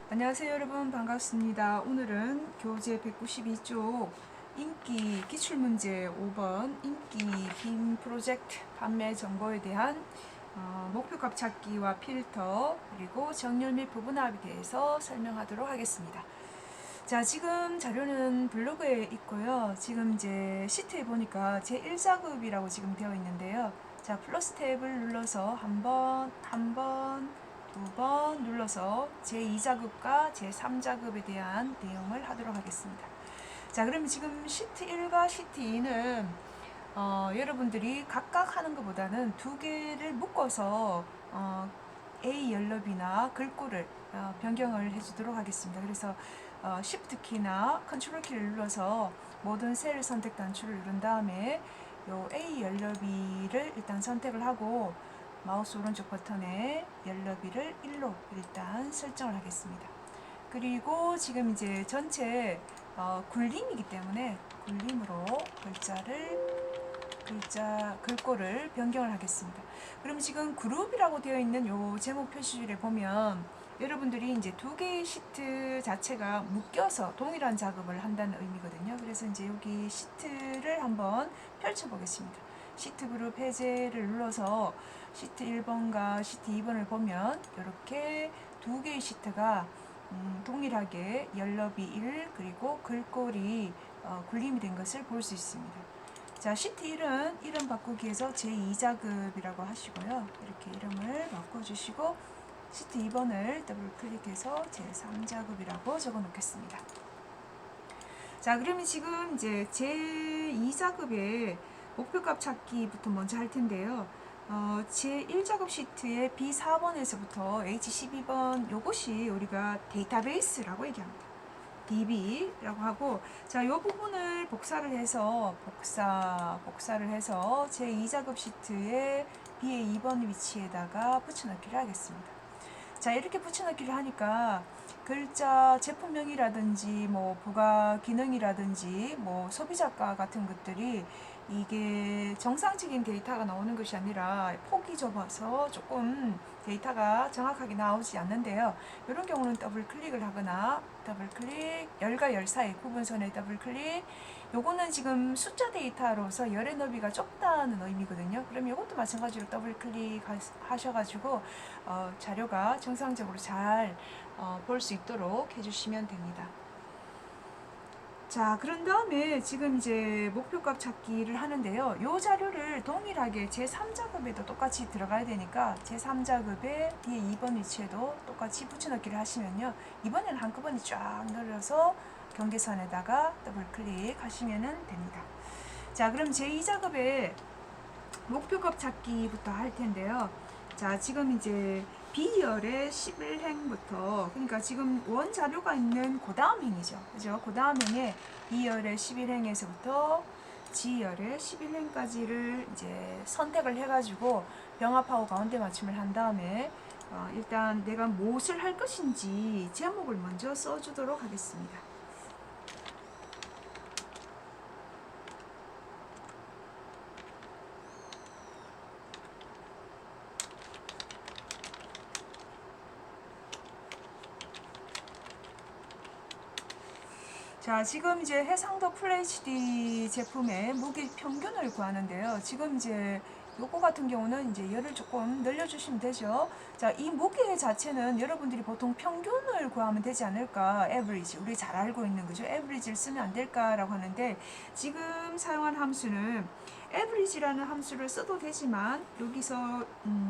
안녕하세요 여러분, 반갑습니다. 오늘은 교재 192쪽 인기 기출문제 5번 인기 빔 프로젝트 판매 정보에 대한 목표값 찾기와 필터 그리고 정렬 및 부분합에 대해서 설명하도록 하겠습니다. 자, 지금 자료는 블로그에 있고요. 지금 이제 시트에 보니까 제1작업이라고 지금 되어 있는데요. 자, 플러스 탭을 눌러서 한 번, 두 번 눌러서 제2작업과 제3작업에 대한 내용을 하도록 하겠습니다. 자, 그러면 지금 시트 1과 시트 2는 여러분들이 각각 하는 것보다는 두 개를 묶어서 A 연럽이나 글꼴을 변경을 해주도록 하겠습니다. 그래서 Shift 키나 컨트롤 키를 눌러서 모든 셀 선택 단추를 누른 다음에 요 A 연럽이를 일단 선택을 하고 마우스 오른쪽 버튼에 연럽이를 1로 일단 설정을 하겠습니다. 그리고 지금 이제 전체 굴림이기 때문에 굴림으로 글꼴을 변경을 하겠습니다. 그럼 지금 그룹이라고 되어 있는 요 제목 표시줄에 보면 여러분들이 이제 두 개의 시트 자체가 묶여서 동일한 작업을 한다는 의미거든요. 그래서 이제 여기 시트를 한번 펼쳐 보겠습니다. 시트 그룹 해제를 눌러서 시트 1번과 시트 2번을 보면 이렇게 두 개의 시트가 동일하게 연럽이 1 그리고 글꼴이 굴림이 된 것을 볼 수 있습니다. 자, 시트 1은 이름 바꾸기에서 제2작업이라고 하시고요. 이렇게 이름을 바꿔주시고 시트 2번을 더블 클릭해서 제3작업이라고 적어 놓겠습니다. 자, 그러면 지금 이제 제2작업의 목표값 찾기부터 먼저 할 텐데요. 제1작업 시트의 B4번에서부터 H12번 요것이 우리가 데이터베이스라고 얘기합니다. DB라고 하고, 자, 이 부분을 복사를 해서 제2작업 시트에 B의 2번 위치에다가 붙여넣기를 하겠습니다. 자, 이렇게 붙여넣기를 하니까 글자 제품명이라든지 뭐 부가 기능이라든지 뭐 소비자가 같은 것들이 이게 정상적인 데이터가 나오는 것이 아니라 폭이 좁아서 조금 데이터가 정확하게 나오지 않는데요. 이런 경우는 더블 클릭을 하거나 더블 클릭, 열과 열 사이 구분선에 더블 클릭. 요거는 지금 숫자 데이터로서 열의 너비가 좁다는 의미거든요. 그럼 이것도 마찬가지로 더블 클릭 하셔가지고 자료가 정상적으로 잘 볼 수 있도록 해주시면 됩니다. 자, 그런 다음에 지금 이제 목표값 찾기를 하는데요. 이 자료를 동일하게 제3작업에도 똑같이 들어가야 되니까 제3작업에 뒤에 2번 위치에도 똑같이 붙여넣기를 하시면요. 이번에는 한꺼번에 쫙 늘려서 경계선에다가 더블 클릭하시면 됩니다. 자, 그럼 제2작업에 목표값 찾기부터 할 텐데요. 자, 지금 이제 B열의 11행부터, 그러니까 지금 원 자료가 있는 그 다음 행이죠. 그죠? 그 다음 행에 B열의 11행에서부터 G열의 11행까지를 이제 선택을 해가지고 병합하고 가운데 맞춤을 한 다음에 일단 내가 무엇을 할 것인지 제목을 먼저 써주도록 하겠습니다. 자, 지금 이제 해상도 FHD 제품의 무게 평균을 구하는데요. 지금 이제 요거 같은 경우는 이제 열을 조금 늘려주시면 되죠. 자, 이 무게 자체는 여러분들이 보통 평균을 구하면 되지 않을까? average. 우리 잘 알고 있는 거죠. average를 쓰면 안 될까라고 하는데 지금 사용한 함수는 average라는 함수를 써도 되지만 여기서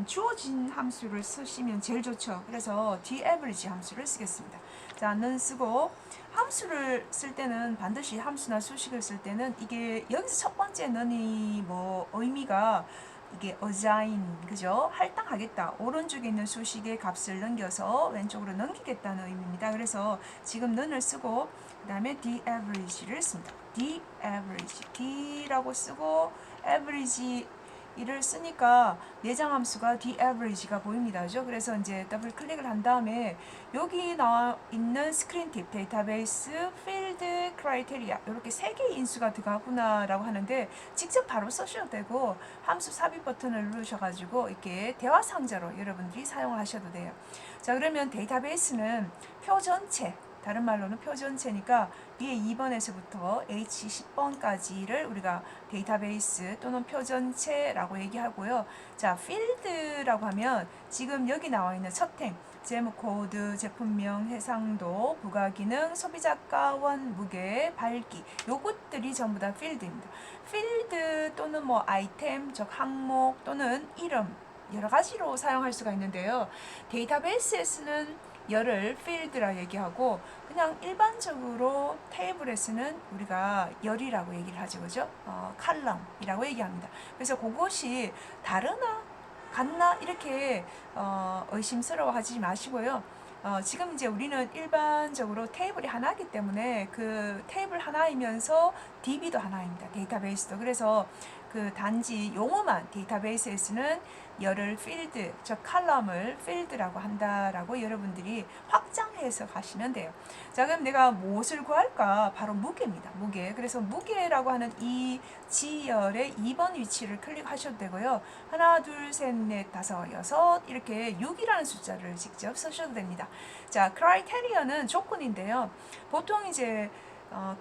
주어진 함수를 쓰시면 제일 좋죠. 그래서 daverage 함수를 쓰겠습니다. 자, 는 쓰고 함수를 쓸 때는 반드시 함수나 수식을 쓸 때는 이게 여기서 첫 번째 는이 뭐 의미가 이게 assign, 그죠? 할당하겠다. 오른쪽에 있는 수식의 값을 넘겨서 왼쪽으로 넘기겠다는 의미입니다. 그래서 지금 는을 쓰고 그 다음에 the average를 씁니다. the average, d라고 쓰고 average 이를 쓰니까 내장 함수가 TAverage가 보입니다. 그죠? 그래서 이제 더블 클릭을 한 다음에 여기 나와 있는 스크린 팁, 데이터베이스, 필드, 크라이테리아 이렇게 세 개의 인수가 들어가구나라고 하는데 직접 바로 쓰셔도 되고 함수 삽입 버튼을 누르셔가지고 이렇게 대화 상자로 여러분들이 사용을 하셔도 돼요. 자, 그러면 데이터베이스는 표 전체, 다른 말로는 표 전체니까 위에 2번에서부터 H10번까지를 우리가 데이터베이스 또는 표 전체라고 얘기하고요. 자, 필드라고 하면 지금 여기 나와 있는 첫행, 제목 코드, 제품명, 해상도, 부가기능, 소비자가원, 무게, 밝기 요것들이 전부 다 필드입니다. 필드 또는 뭐 아이템, 즉 항목 또는 이름 여러 가지로 사용할 수가 있는데요. 데이터베이스에서는 열을 필드라 얘기하고 그냥 일반적으로 테이블에서는 우리가 열이라고 얘기를 하죠. 그죠? 칼럼이라고 얘기합니다. 그래서 그것이 다르나 같나 이렇게 의심스러워 하지 마시고요. 지금 이제 우리는 일반적으로 테이블이 하나이기 때문에 그 테이블 하나이면서 DB도 하나입니다. 데이터베이스도. 그래서 그 단지 용어만 데이터베이스에서는 열을 필드, 즉 칼럼을 필드라고 한다라고 여러분들이 확장해서 가시면 돼요. 자, 그럼 내가 무엇을 구할까? 바로 무게입니다. 무게. 그래서 무게라고 하는 이 지열의 2번 위치를 클릭하셔도 되고요. 하나, 둘, 셋, 넷, 다섯, 여섯 이렇게 6이라는 숫자를 직접 쓰셔도 됩니다. 자, 크라이테리어는 조건인데요. 보통 이제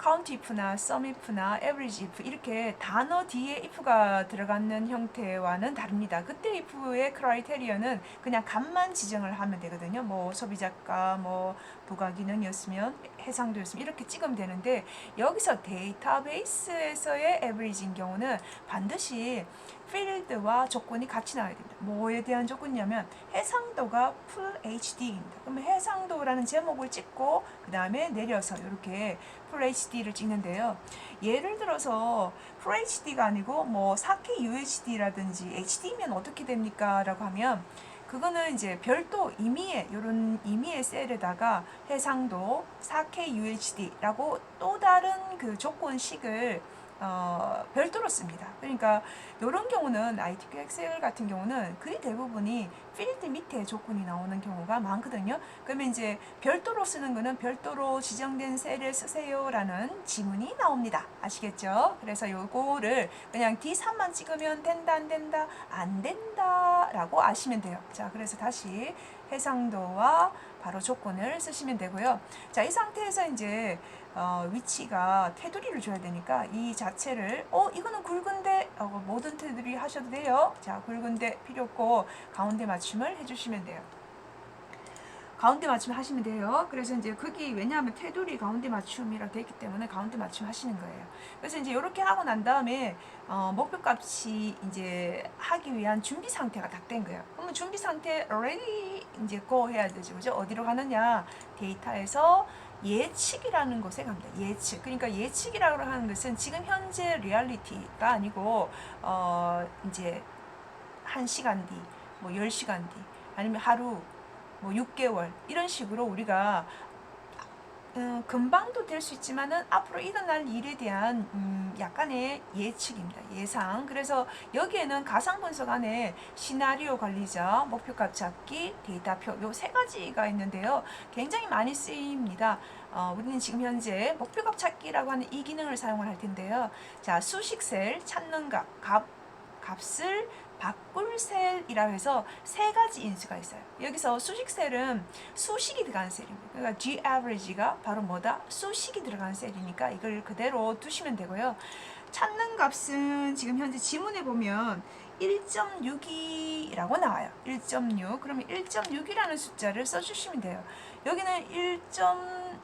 count if나 sum if나 average if 이렇게 단어 뒤에 if가 들어가는 형태와는 다릅니다. 그때 if의 크라이테리어는 그냥 값만 지정을 하면 되거든요. 뭐 소비자가 뭐 부가기능이었으면 해상도였으면 이렇게 찍으면 되는데 여기서 데이터베이스에서의 average인 경우는 반드시 필드와 조건이 같이 나와야 됩니다. 뭐에 대한 조건이냐면 해상도가 Full HD입니다. 그러면 해상도라는 제목을 찍고 그 다음에 내려서 이렇게 Full HD를 찍는데요. 예를 들어서 Full HD가 아니고 뭐 4K UHD라든지 HD면 어떻게 됩니까? 라고 하면 그거는 이제 별도 임의의 이런 임의의 셀에다가 해상도 4K UHD라고 또 다른 그 조건식을 별도로 씁니다. 그러니까 이런 경우는 ITQ 엑셀 같은 경우는 거의 대부분이 필드 밑에 조건이 나오는 경우가 많거든요. 그러면 이제 별도로 쓰는 거는 별도로 지정된 셀을 쓰세요라는 지문이 나옵니다. 아시겠죠? 그래서 요거를 그냥 D3만 찍으면 된다, 안 된다, 안 된다 라고 아시면 돼요. 자, 그래서 다시 해상도와 바로 조건을 쓰시면 되고요. 자, 이 상태에서 이제 위치가 테두리를 줘야 되니까 이 자체를 이거는 굵은데 모든 테두리 하셔도 돼요. 자, 굵은데 필요 없고 가운데 맞춤을 해주시면 돼요. 가운데 맞춤 하시면 돼요. 그래서 이제 거기 왜냐하면 테두리 가운데 맞춤이라 되어 있기 때문에 가운데 맞춤 하시는 거예요. 그래서 이제 이렇게 하고 난 다음에 목표 값이 이제 하기 위한 준비 상태가 다 된 거예요. 그러면 준비 상태 ready 이제 go 해야 되죠. 그죠? 어디로 가느냐? 데이터에서 예측이라는 곳에 갑니다. 예측. 그러니까 예측이라고 하는 것은 지금 현재 리얼리티가 아니고 이제 1시간 뒤, 뭐 10시간 뒤, 아니면 하루, 뭐 6개월 이런 식으로 우리가 금방도 될 수 있지만은 앞으로 일어날 일에 대한 약간의 예측입니다. 예상. 그래서 여기에는 가상 분석 안에 시나리오 관리자, 목표값 찾기, 데이터표 요 세 가지가 있는데요. 굉장히 많이 쓰입니다. 우리는 지금 현재 목표값 찾기라고 하는 이 기능을 사용을 할 텐데요. 자, 수식셀 찾는 값을 바꿀 셀이라고 해서 세 가지 인수가 있어요. 여기서 수식셀은 수식이 들어가는 셀입니다. 그러니까 G-average가 바로 뭐다? 수식이 들어가는 셀이니까 이걸 그대로 두시면 되고요. 찾는 값은 지금 현재 지문에 보면 1.6이라고 나와요. 1.6. 그러면 1.6이라는 숫자를 써주시면 돼요. 여기는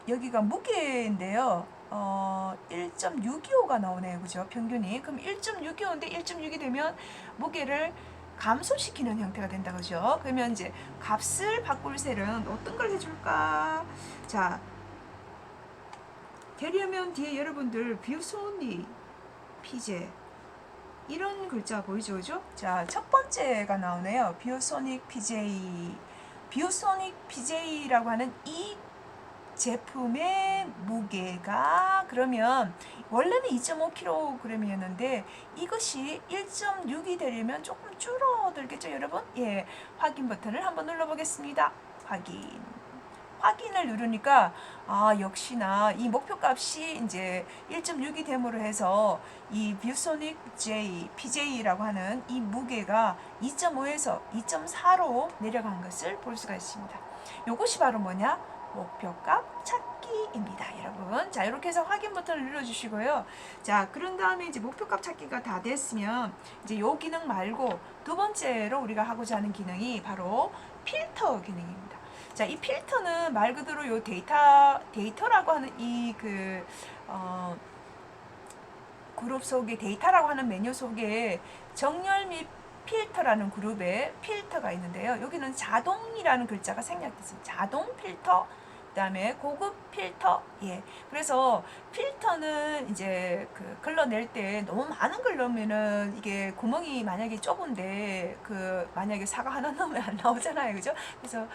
여기가 무게인데요. 1.625가 나오네요. 그죠? 평균이. 그럼 1.625인데 1.6이 되면 무게를 감소시키는 형태가 된다. 그죠? 그러면 이제 값을 바꿀 셀은 어떤 걸 해줄까? 자, 되려면 뒤에 여러분들 뷰소닉, 피제 이런 글자 보이죠? 그죠? 자, 첫 번째가 나오네요. 뷰소닉 PJ. 뷰소닉 PJ라고 하는 이 제품의 무게가 그러면 원래는 2.5kg이었는데 이것이 1.6이 되려면 조금 줄어들겠죠, 여러분? 예, 확인 버튼을 한번 눌러보겠습니다. 확인을 누르니까 역시나 이 목표값이 이제 1.6이 됨으로 해서 이 뷰소닉 J, PJ라고 하는 이 무게가 2.5에서 2.4로 내려간 것을 볼 수가 있습니다. 이것이 바로 뭐냐? 목표값 찾기입니다, 여러분. 자, 이렇게 해서 확인 버튼을 눌러주시고요. 자, 그런 다음에 이제 목표값 찾기가 다 됐으면 이제 요 기능 말고 두 번째로 우리가 하고자 하는 기능이 바로 필터 기능입니다. 자, 이 필터는 말 그대로 요 데이터라고 하는 이 그룹 속에 데이터라고 하는 메뉴 속에 정렬 및 필터라는 그룹에 필터가 있는데요. 여기는 자동이라는 글자가 생략됐습니다. 자동 필터, 그 다음에 고급 필터. 예. 그래서 필터는 이제 걸러낼 때 너무 많은 걸 넣으면은 이게 구멍이 만약에 좁은데 만약에 사과 하나 넣으면 안 나오잖아요. 그죠? 그래서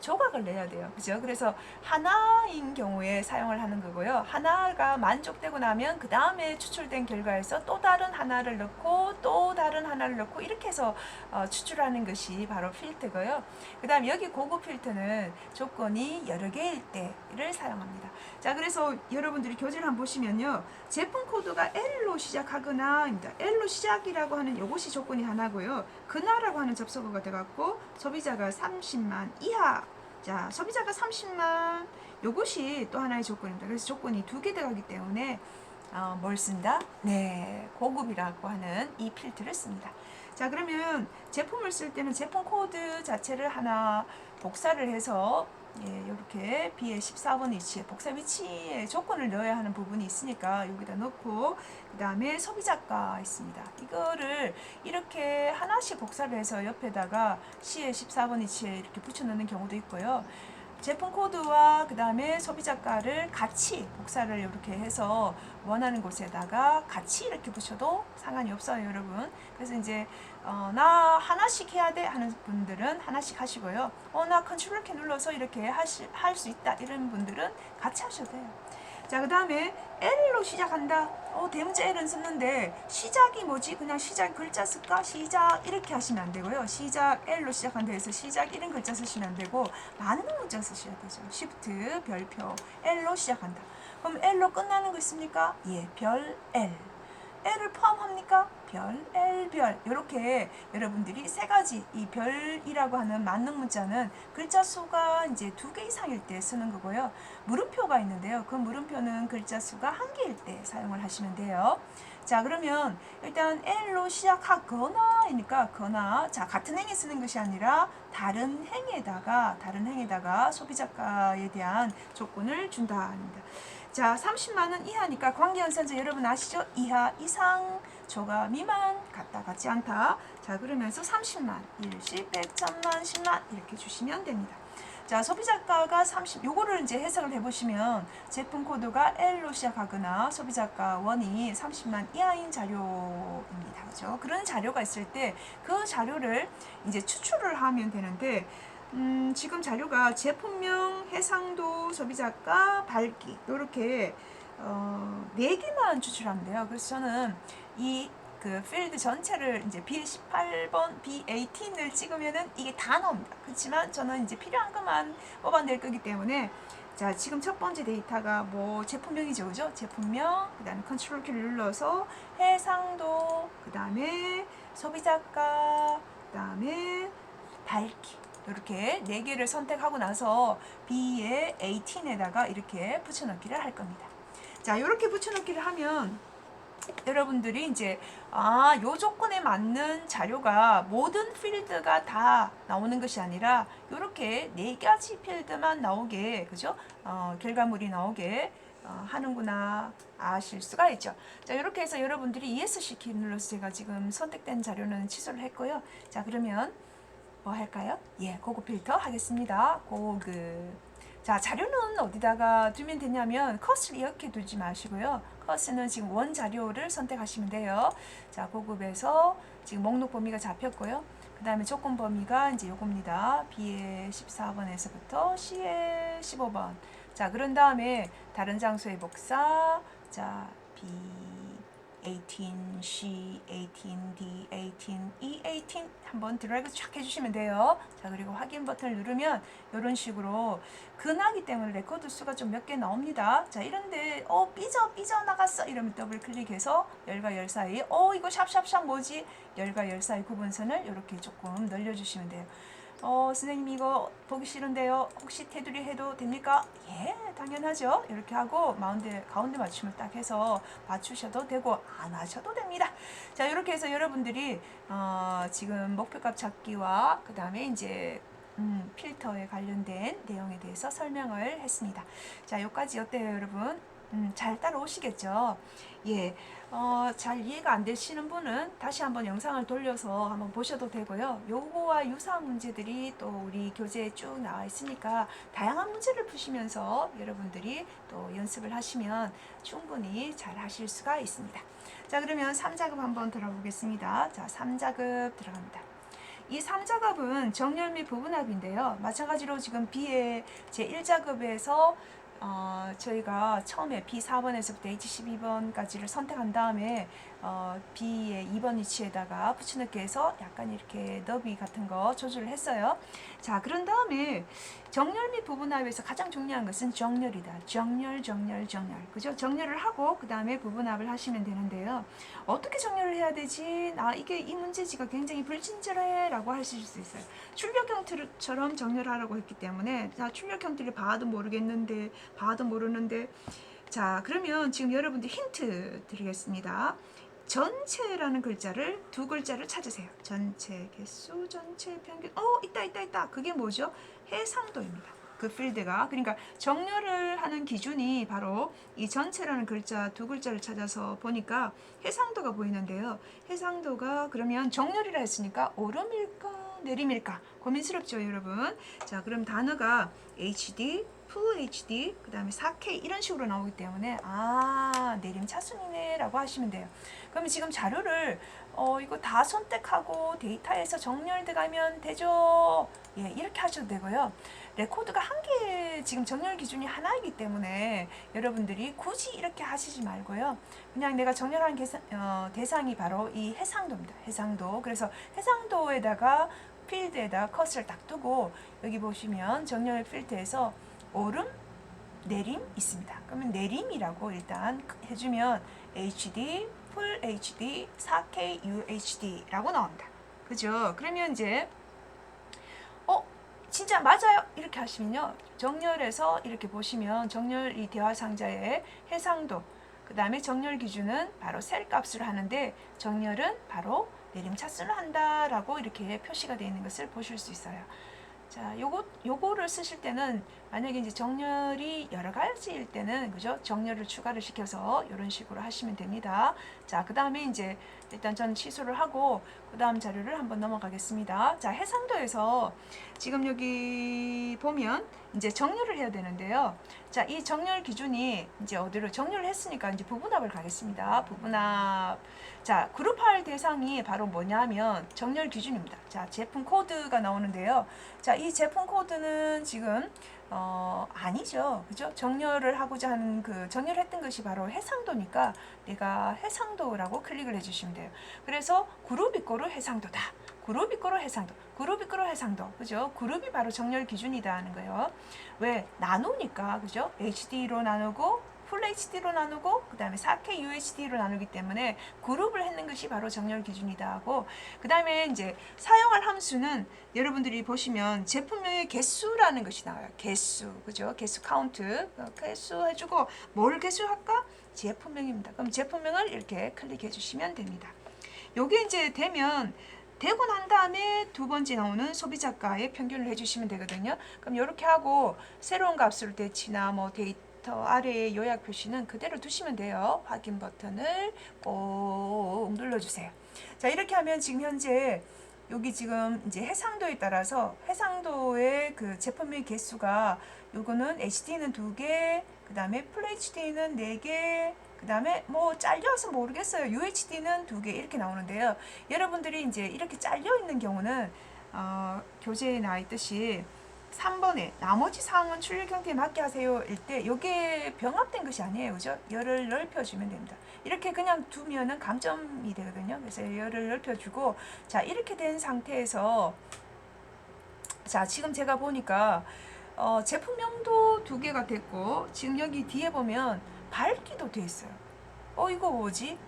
조각을 내야 돼요. 그죠? 그래서 하나인 경우에 사용을 하는 거고요. 하나가 만족되고 나면 그 다음에 추출된 결과에서 또 다른 하나를 넣고 또 다른 하나를 넣고 이렇게 해서 추출하는 것이 바로 필터고요. 그 다음 여기 고급 필터는 조건이 여러 개일 때를 사용합니다. 자, 그래서 여러분들이 교재를 한번 보시면요. 제품 코드가 L로 시작하거나 L로 시작이라고 하는 이것이 조건이 하나고요. 근하라고 하는 접속어가 들어갔고 소비자가 30만 이하. 자, 소비자가 30만 이것이 또 하나의 조건입니다. 그래서 조건이 두 개 들어가기 때문에 뭘 쓴다? 네, 고급이라고 하는 이 필터를 씁니다. 자, 그러면 제품을 쓸 때는 제품 코드 자체를 하나 복사를 해서 이렇게 B의 14번 위치에 복사 위치에 조건을 넣어야 하는 부분이 있으니까 여기다 넣고 그 다음에 소비자가 있습니다. 이거를 이렇게 하나씩 복사를 해서 옆에다가 C의 14번 위치에 이렇게 붙여 넣는 경우도 있고요. 제품 코드와 그 다음에 소비자가를 같이 복사를 이렇게 해서 원하는 곳에다가 같이 이렇게 붙여도 상관이 없어요, 여러분. 그래서 이제 나 하나씩 해야 돼 하는 분들은 하나씩 하시고요. 나 컨트롤 키 눌러서 이렇게 할 수 있다 이런 분들은 같이 하셔도 돼요. 자, 그 다음에 L로 시작한다. 대문자 L은 썼는데 시작이 뭐지? 그냥 시작 글자 쓸까? 시작 이렇게 하시면 안 되고요. 시작 L로 시작한다 해서 시작 이런 글자 쓰시면 안 되고 많은 문자 쓰셔야 되죠. Shift 별표 L로 시작한다. 그럼 L로 끝나는 거 있습니까? 예, 별 L. L을 포함합니까? 별, L, 별. 이렇게 여러분들이 세 가지 이 별이라고 하는 만능 문자는 글자 수가 이제 2개 이상일 때 쓰는 거고요. 물음표가 있는데요. 그 물음표는 글자 수가 1개일 때 사용을 하시면 돼요. 자, 그러면 일단 L로 시작하거나이니까 거나, 자, 같은 행에 쓰는 것이 아니라 다른 행에다가 소비자가에 대한 조건을 준다입니다. 자, 30만 원 이하니까 관계연산자 여러분 아시죠? 이하, 이상, 초과, 미만, 같다, 같지 않다. 자, 그러면서 30만, 1십, 100, 1000만, 10만 이렇게 주시면 됩니다. 자, 소비자가가 30, 요거를 이제 해석을 해보시면 제품 코드가 L로 시작하거나 소비자가 원이 30만 이하인 자료입니다. 그죠? 그런 자료가 있을 때 그 자료를 이제 추출을 하면 되는데 지금 자료가 제품명, 해상도, 소비자가, 밝기 이렇게 4개만 추출하면 돼요. 그래서 저는 이 필드 전체를 이제 B18번, B18을 찍으면은 이게 다 나옵니다. 그렇지만 저는 이제 필요한 것만 뽑아낼 거기 때문에 자, 지금 첫 번째 데이터가 뭐 제품명이죠, 그죠? 제품명, 그 다음에 컨트롤 키를 눌러서 해상도, 그 다음에 소비자가, 그 다음에 밝기. 이렇게 4개를 선택하고 나서 B의 18에다가 이렇게 붙여넣기를 할 겁니다. 자, 이렇게 붙여넣기를 하면 여러분들이 이제 요 조건에 맞는 자료가 모든 필드가 다 나오는 것이 아니라 이렇게 4가지 필드만 나오게, 그죠? 결과물이 나오게 하는구나 아실 수가 있죠. 자, 이렇게 해서 여러분들이 ESC 키 눌러서 제가 지금 선택된 자료는 취소를 했고요. 자, 그러면 뭐 할까요? 예, 고급 필터 하겠습니다. 고급. 자, 자료는 어디다가 두면 되냐면 컷을 이렇게 두지 마시고요. 컷은 지금 원 자료를 선택하시면 돼요. 자, 고급에서 지금 목록 범위가 잡혔고요. 그 다음에 조건 범위가 이제 요겁니다. B의 14번에서부터 C의 15번. 자, 그런 다음에 다른 장소의 복사. 자, B 18, C 18, D 18, E 18 한번 드래그 쫙 해주시면 돼요. 자, 그리고 확인 버튼을 누르면 이런 식으로 근하기 때문에 레코드 수가 좀 몇 개 나옵니다. 자, 이런데 삐져 나갔어 이러면 더블 클릭해서 열과 열 사이 이거 샵샵샵 뭐지? 열과 열 사이 구분선을 이렇게 조금 늘려주시면 돼요. 선생님 이거 보기 싫은데요. 혹시 테두리 해도 됩니까? 예, 당연하죠. 이렇게 하고 가운데 맞춤을 딱 해서 맞추셔도 되고 안 하셔도 됩니다. 자, 이렇게 해서 여러분들이 지금 목표값 찾기와 그 다음에 이제 필터에 관련된 내용에 대해서 설명을 했습니다. 자, 여기까지 어때요, 여러분? 잘 따라오시겠죠? 예, 잘 이해가 안 되시는 분은 다시 한번 영상을 돌려서 한번 보셔도 되고요. 요거와 유사한 문제들이 또 우리 교재에 쭉 나와 있으니까 다양한 문제를 푸시면서 여러분들이 또 연습을 하시면 충분히 잘 하실 수가 있습니다. 자, 그러면 3작업 한번 들어보겠습니다. 자, 3작업 들어갑니다. 이 3작업은 정렬 및 부분합인데요. 마찬가지로 지금 B의 제1작업에서 저희가 처음에 B4번에서부터 H12번까지를 선택한 다음에 B의 2번 위치에다가 붙여넣기 해서 약간 이렇게 너비 같은 거 조절을 했어요. 자, 그런 다음에 정렬 및 부분합에서 가장 중요한 것은 정렬이다. 정렬. 그죠? 정렬을 하고 그 다음에 부분합을 하시면 되는데요. 어떻게 정렬을 해야 되지? 이 문제지가 굉장히 불친절해 라고 하실 수 있어요. 출력 형태처럼 정렬하라고 했기 때문에 출력 형태를 봐도 모르겠는데 봐도 모르는데 자, 그러면 지금 여러분들 힌트 드리겠습니다. 전체라는 글자를 두 글자를 찾으세요. 전체 개수, 전체 평균. 있다. 그게 뭐죠? 해상도입니다. 그 필드가. 그러니까 정렬을 하는 기준이 바로 이 전체라는 글자 두 글자를 찾아서 보니까 해상도가 보이는데요. 해상도가 그러면 정렬이라 했으니까 오름일까 내림일까 고민스럽죠, 여러분. 자, 그럼 단어가 HD, Full HD, 그 다음에 4K 이런 식으로 나오기 때문에 내림 차순이네 라고 하시면 돼요. 그러면 지금 자료를 이거 다 선택하고 데이터에서 정렬 들어가면 되죠. 예, 이렇게 하셔도 되고요. 레코드가 한 개 지금 정렬 기준이 하나이기 때문에 여러분들이 굳이 이렇게 하시지 말고요. 그냥 내가 정렬한 대상이 바로 이 해상도입니다. 해상도. 그래서 해상도에다가 필드에다 컷을 딱 두고 여기 보시면 정렬 필드에서 오름, 내림 있습니다. 그러면 내림이라고 일단 해주면 HD, Full HD, 4K UHD라고 나옵니다. 그죠? 그러면 이제 진짜 맞아요 이렇게 하시면요, 정렬해서 이렇게 보시면 정렬 이 대화 상자의 해상도 그 다음에 정렬 기준은 바로 셀 값으로 하는데 정렬은 바로 내림 차수를 한다라고 이렇게 표시가 되어 있는 것을 보실 수 있어요. 자, 요거를 쓰실 때는 만약에 이제 정렬이 여러 가지일 때는 그죠? 정렬을 추가를 시켜서 이런 식으로 하시면 됩니다. 자, 그 다음에 이제 일단 전 취소를 하고 그 다음 자료를 한번 넘어가겠습니다. 자, 해상도에서 지금 여기 보면 이제 정렬을 해야 되는데요. 자, 이 정렬 기준이 이제 어디로 정렬을 했으니까 이제 부분합을 가겠습니다. 부분합. 자, 그룹할 대상이 바로 뭐냐면 정렬 기준입니다. 자, 제품 코드가 나오는데요. 자, 이 제품 코드는 지금 아니죠. 그죠? 정렬을 하고자 하는 정렬했던 것이 바로 해상도니까 내가 해상도라고 클릭을 해주시면 돼요. 그래서 그룹 이꼬르 해상도다. 그룹 이꼬르 해상도. 그룹 이꼬르 해상도. 그죠? 그룹이 바로 정렬 기준이다 하는 거예요. 왜? 나누니까. 그죠? HD로 나누고 풀 HD로 나누고 그 다음에 4K UHD로 나누기 때문에 그룹을 했는 것이 바로 정렬 기준이다 하고 그 다음에 이제 사용할 함수는 여러분들이 보시면 제품명의 개수라는 것이 나와요. 개수, 그죠? 개수 카운트, 개수 해주고 뭘 개수할까? 제품명입니다. 그럼 제품명을 이렇게 클릭해 주시면 됩니다. 요게 이제 되고 난 다음에 두 번째 나오는 소비자가의 평균을 해주시면 되거든요. 그럼 이렇게 하고 새로운 값으로 대치나 뭐 데이터 아래의 요약 표시는 그대로 두시면 돼요. 확인 버튼을 꼭 눌러주세요. 자, 이렇게 하면 지금 현재 여기 지금 이제 해상도에 따라서 해상도의 그 제품의 개수가 요거는 HD는 2개, 그 다음에 풀 HD는 4개, 그 다음에 뭐 잘려서 모르겠어요. UHD는 2개 이렇게 나오는데요. 여러분들이 이제 이렇게 잘려 있는 경우는 교재에 나와 있듯이 3번에 나머지 사항은 출력 형태에 맞게 하세요 일 때 이게 병합된 것이 아니에요. 그죠? 열을 넓혀주면 됩니다. 이렇게 그냥 두면은 감점이 되거든요. 그래서 열을 넓혀주고, 자, 이렇게 된 상태에서, 자, 지금 제가 보니까 제품명도 2개가 됐고, 지금 여기 뒤에 보면 밝기도 돼 있어요. 이거 뭐지?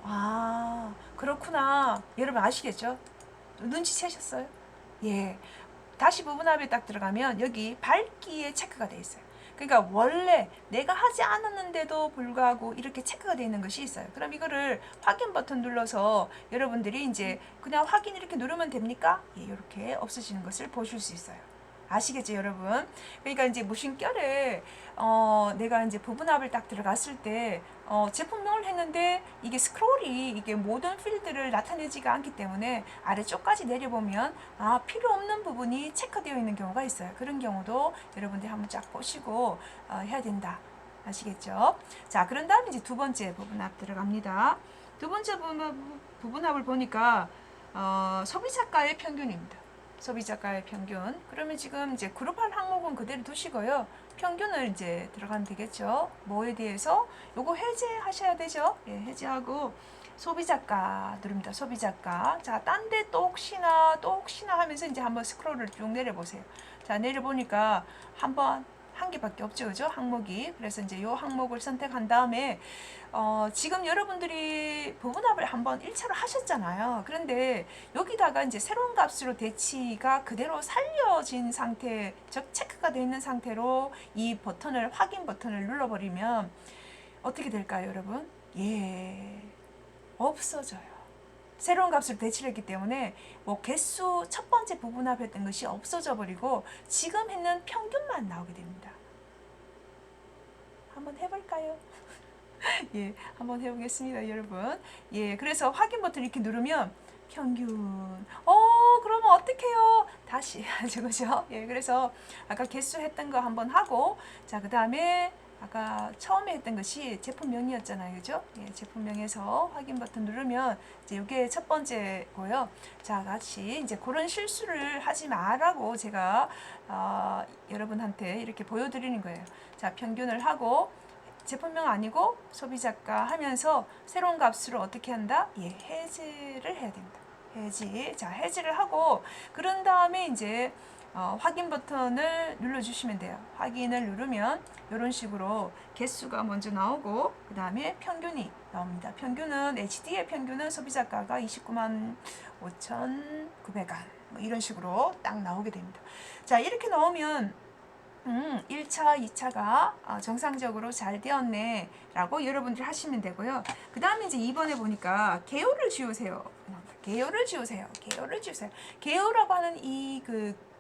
아, 그렇구나. 여러분 아시겠죠? 눈치채셨어요? 예. 다시 부분합에 딱 들어가면 여기 밝기에 체크가 돼 있어요. 그러니까 원래 내가 하지 않았는데도 불구하고 이렇게 체크가 되어 있는 것이 있어요. 그럼 이거를 확인 버튼 눌러서 여러분들이 이제 그냥 확인 이렇게 누르면 됩니까? 예, 이렇게 없어지는 것을 보실 수 있어요. 아시겠죠, 여러분? 그러니까 이제 무심결에 내가 이제 부분합을 딱 들어갔을 때 제품명을 했는데 이게 스크롤이 이게 모든 필드를 나타내지가 않기 때문에 아래쪽까지 내려보면 필요 없는 부분이 체크되어 있는 경우가 있어요. 그런 경우도 여러분들이 한번 쫙 보시고 해야 된다. 아시겠죠? 자, 그런 다음에 이제 두 번째 부분합 들어갑니다. 두 번째 부분합을 보니까 소비자가의 평균입니다. 소비자가의 평균. 그러면 지금 이제 그룹할 항목은 그대로 두시고요. 평균을 이제 들어가면 되겠죠. 뭐에 대해서? 요거 해제하셔야 되죠. 예, 해제하고 소비자가 누릅니다. 소비자가. 자, 딴 데 또 혹시나 하면서 이제 한번 스크롤을 쭉 내려보세요. 자, 내려보니까 한 개밖에 없죠. 그죠? 항목이. 그래서 이제 요 항목을 선택한 다음에 지금 여러분들이 부분합을 한번 1차로 하셨잖아요. 그런데 여기다가 이제 새로운 값으로 대치가 그대로 살려진 상태, 즉 체크가 되어 있는 상태로 이 버튼을, 확인 버튼을 눌러버리면 어떻게 될까요, 여러분? 예, 없어져요. 새로운 값으로 대치를 했기 때문에 뭐 개수 첫 번째 부분합했던 것이 없어져 버리고 지금 했는 평균만 나오게 됩니다. 한번 해볼까요? 예, 한번 해보겠습니다, 여러분. 예, 그래서 확인 버튼 이렇게 누르면 평균. 그러면 어떡해요? 다시 하죠, 그죠? 예, 그래서 아까 개수 했던 거 한번 하고, 자, 그 다음에 아까 처음에 했던 것이 제품명이었잖아요, 그죠? 예, 제품명에서 확인 버튼 누르면 이제 이게 첫 번째고요. 자, 같이 이제 그런 실수를 하지 마라고 제가 여러분한테 이렇게 보여드리는 거예요. 자, 평균을 하고. 제품명 아니고 소비자가 하면서 새로운 값으로 어떻게 한다? 예, 해지를 해야 됩니다. 해지. 자, 해지를 하고 그런 다음에 이제 확인 버튼을 눌러주시면 돼요. 확인을 누르면 이런 식으로 개수가 먼저 나오고 그 다음에 평균이 나옵니다. 평균은 HD의 평균은 소비자가가 29만 5,900원 뭐 이런 식으로 딱 나오게 됩니다. 자, 이렇게 나오면 1차, 2차가 정상적으로 잘 되었네 라고 여러분들이 하시면 되고요. 그 다음에 이제 2번에 보니까 개요를 지우세요. 개요를 지우세요. 개요를 지우세요. 개요라고 하는 이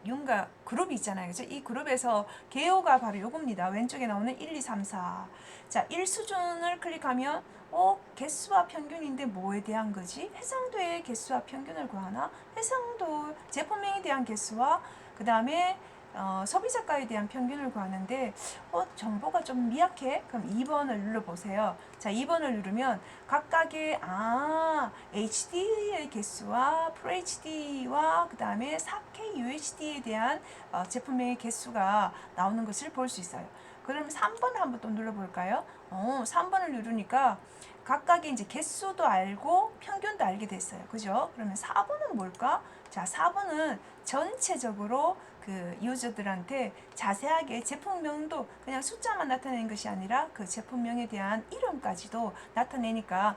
윤곽 그룹이 있잖아요. 그죠? 이 그룹에서 개요가 바로 요겁니다. 왼쪽에 나오는 1, 2, 3, 4. 자, 1수준을 클릭하면 개수와 평균인데 뭐에 대한 거지? 해상도의 개수와 평균을 구하나? 해상도 제품명에 대한 개수와 그 다음에 소비자가에 대한 평균을 구하는데 정보가 좀 미약해? 그럼 2번을 눌러보세요. 자, 2번을 누르면 각각의 HD의 개수와 FHD와 그 다음에 4K UHD에 대한 제품명의 개수가 나오는 것을 볼 수 있어요. 그럼 3번을 한번 또 눌러볼까요? 3번을 누르니까 각각의 이제 개수도 알고 평균도 알게 됐어요. 그죠? 그러면 4번은 뭘까? 자, 4번은 전체적으로 그 유저들한테 자세하게 제품명도 그냥 숫자만 나타내는 것이 아니라 그 제품명에 대한 이름까지도 나타내니까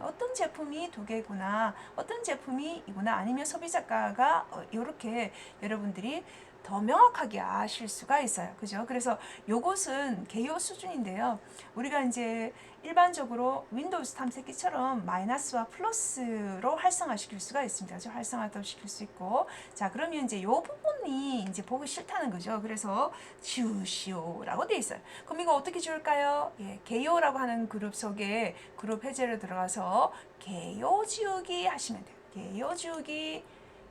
어떤 제품이 2개구나, 어떤 제품이 이구나, 아니면 소비자가가 이렇게 여러분들이 더 명확하게 아실 수가 있어요. 그죠? 그래서 요것은 개요 수준인데요. 우리가 이제 일반적으로 윈도우즈 탐색기처럼 마이너스와 플러스로 활성화시킬 수가 있습니다. 그죠? 활성화도 시킬 수 있고. 자, 그러면 이제 요 부분이 이제 보기 싫다는 거죠. 그래서 지우시오라고 돼 있어요. 그럼 이거 어떻게 지울까요? 예, 개요라고 하는 그룹 속에 그룹 해제로 들어가서 개요 지우기 하시면 돼요. 개요 지우기.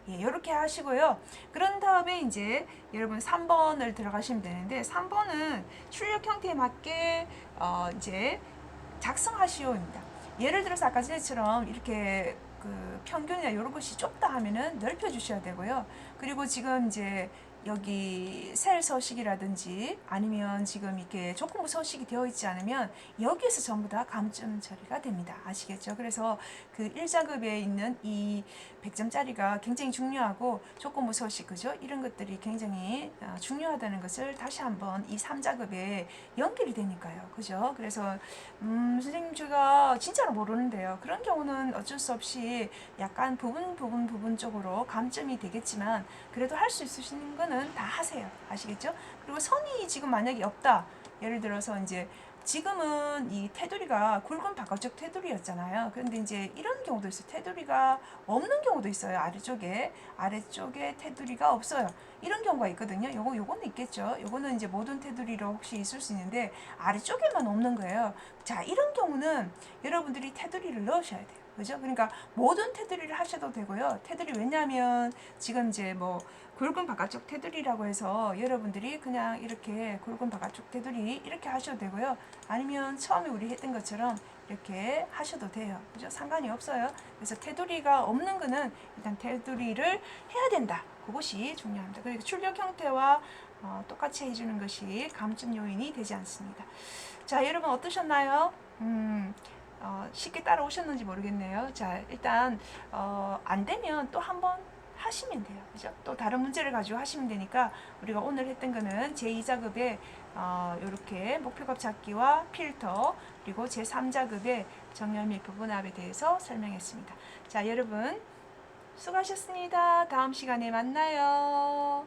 예, 이렇게 하시고요. 그런 다음에 이제 여러분 3번을 들어가시면 되는데 3번은 출력 형태에 맞게 이제 작성하시오입니다. 예를 들어서 아까 전에처럼 이렇게 그 평균이나 이런 것이 좁다 하면은 넓혀 주셔야 되고요. 그리고 지금 이제 여기 셀 서식이라든지 아니면 지금 이렇게 조건부 서식이 되어 있지 않으면 여기에서 전부 다 감점 처리가 됩니다. 아시겠죠? 그래서 그 1자급에 있는 이 100점짜리가 굉장히 중요하고 조건부 서식, 그죠? 이런 것들이 굉장히 중요하다는 것을 다시 한번 이 3자급에 연결이 되니까요. 그죠? 그래서 선생님 제가 진짜로 모르는데요. 그런 경우는 어쩔 수 없이 약간 부분적으로 감점이 되겠지만 그래도 할 수 있으신 거는 다 하세요. 아시겠죠? 그리고 선이 지금 만약에 없다. 예를 들어서 이제 지금은 이 테두리가 굵은 바깥쪽 테두리였잖아요. 그런데 이제 이런 경우도 있어요. 테두리가 없는 경우도 있어요. 아래쪽에 테두리가 없어요. 이런 경우가 있거든요. 요거는 있겠죠. 요거는 이제 모든 테두리로 혹시 있을 수 있는데 아래쪽에만 없는 거예요. 자, 이런 경우는 여러분들이 테두리를 넣으셔야 돼요. 그죠? 그러니까 모든 테두리를 하셔도 되고요. 테두리 왜냐하면 지금 이제 뭐 굵은 바깥쪽 테두리라고 해서 여러분들이 그냥 이렇게 굵은 바깥쪽 테두리 이렇게 하셔도 되고요. 아니면 처음에 우리 했던 것처럼 이렇게 하셔도 돼요. 그죠? 상관이 없어요. 그래서 테두리가 없는 거는 일단 테두리를 해야 된다. 그것이 중요합니다. 그리고 출력 형태와 똑같이 해주는 것이 감점 요인이 되지 않습니다. 자, 여러분 어떠셨나요? 쉽게 따라오셨는지 모르겠네요. 자, 일단 안 되면 또 한번 하시면 돼요. 그죠? 또 다른 문제를 가지고 하시면 되니까 우리가 오늘 했던 거는 제2자급에 이렇게 목표값 찾기와 필터 그리고 제3자급의 정렬 및 부분합에 대해서 설명했습니다. 자, 여러분 수고하셨습니다. 다음 시간에 만나요.